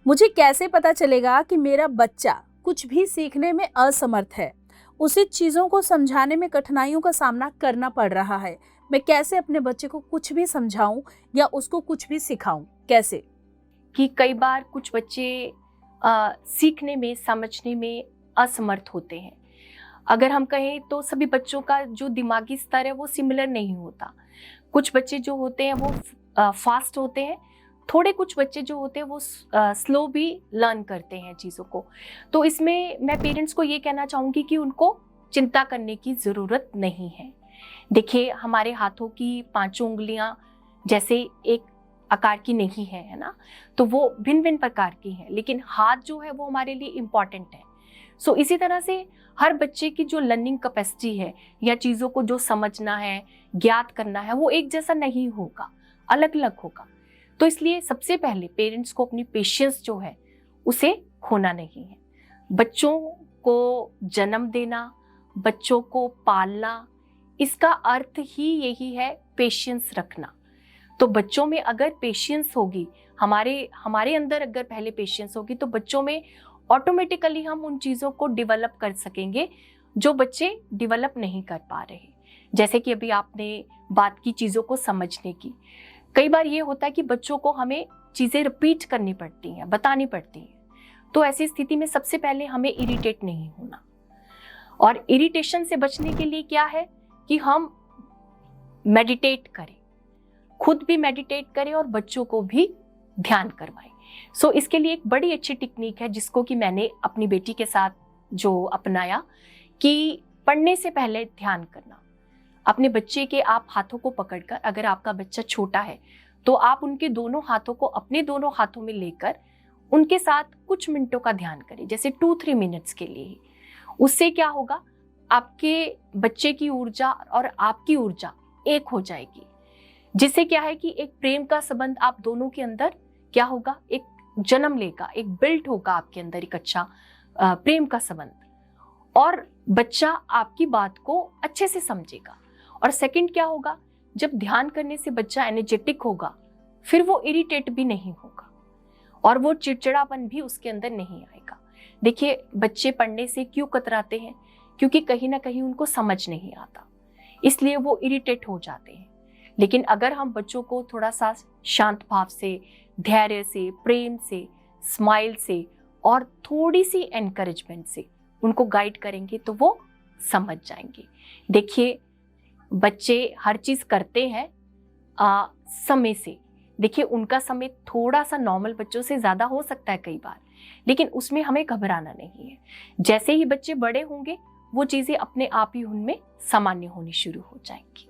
मुझे कैसे पता चलेगा कि मेरा बच्चा कुछ भी सीखने में असमर्थ है? उसे चीज़ों को समझाने में कठिनाइयों का सामना करना पड़ रहा है। मैं कैसे अपने बच्चे को कुछ भी समझाऊं या उसको कुछ भी सिखाऊं? कैसे? कि कई बार कुछ बच्चे सीखने में, समझने में असमर्थ होते हैं। अगर हम कहें तो सभी बच्चों का जो दिमागी स्तर है वो सिमिलर नहीं होता। कुछ बच्चे जो होते हैं वो फास्ट होते हैं, थोड़े कुछ बच्चे जो होते हैं वो स्लो भी लर्न करते हैं चीज़ों को। तो इसमें मैं पेरेंट्स को ये कहना चाहूँगी कि उनको चिंता करने की ज़रूरत नहीं है। देखिए, हमारे हाथों की पांचों उंगलियां जैसे एक आकार की नहीं है ना, तो वो भिन्न भिन्न प्रकार की हैं, लेकिन हाथ जो है वो हमारे लिए इम्पॉर्टेंट है। सो इसी तरह से हर बच्चे की जो लर्निंग कैपेसिटी है या चीज़ों को जो समझना है, ज्ञात करना है, वो एक जैसा नहीं होगा, अलग अलग होगा। तो इसलिए सबसे पहले पेरेंट्स को अपनी पेशेंस जो है उसे खोना नहीं है। बच्चों को जन्म देना, बच्चों को पालना, इसका अर्थ ही यही है पेशेंस रखना। तो बच्चों में अगर पेशेंस होगी, हमारे अंदर अगर पहले पेशेंस होगी, तो बच्चों में ऑटोमेटिकली हम उन चीज़ों को डेवलप कर सकेंगे जो बच्चे डेवलप नहीं कर पा रहे। जैसे कि अभी आपने बात की चीज़ों को समझने की। कई बार ये होता है कि बच्चों को हमें चीज़ें रिपीट करनी पड़ती हैं, बतानी पड़ती हैं। तो ऐसी स्थिति में सबसे पहले हमें इरिटेट नहीं होना, और इरिटेशन से बचने के लिए क्या है कि हम मेडिटेट करें, खुद भी मेडिटेट करें और बच्चों को भी ध्यान करवाएं। सो इसके लिए एक बड़ी अच्छी टेक्निक है जिसको कि मैंने अपनी बेटी के साथ जो अपनाया, कि पढ़ने से पहले ध्यान करना। अपने बच्चे के आप हाथों को पकड़कर, अगर आपका बच्चा छोटा है तो आप उनके दोनों हाथों को अपने दोनों हाथों में लेकर उनके साथ कुछ मिनटों का ध्यान करें, जैसे 2-3 मिनट्स के लिए ही। उससे क्या होगा, आपके बच्चे की ऊर्जा और आपकी ऊर्जा एक हो जाएगी, जिससे क्या है कि एक प्रेम का संबंध आप दोनों के अंदर क्या होगा, एक जन्म लेगा, एक बिल्ट होगा आपके अंदर एक अच्छा प्रेम का संबंध, और बच्चा आपकी बात को अच्छे से समझेगा। और सेकंड क्या होगा, जब ध्यान करने से बच्चा एनर्जेटिक होगा, फिर वो इरिटेट भी नहीं होगा और वो चिड़चिड़ापन भी उसके अंदर नहीं आएगा। देखिए, बच्चे पढ़ने से क्यों कतराते हैं? क्योंकि कहीं ना कहीं उनको समझ नहीं आता, इसलिए वो इरिटेट हो जाते हैं। लेकिन अगर हम बच्चों को थोड़ा सा शांत भाव से, धैर्य से, प्रेम से, स्माइल से और थोड़ी सी एनकरेजमेंट से उनको गाइड करेंगे तो वो समझ जाएंगे। देखिए, बच्चे हर चीज़ करते हैं समय से। देखिए, उनका समय थोड़ा सा नॉर्मल बच्चों से ज़्यादा हो सकता है कई बार, लेकिन उसमें हमें घबराना नहीं है। जैसे ही बच्चे बड़े होंगे वो चीज़ें अपने आप ही उनमें सामान्य होनी शुरू हो जाएंगी।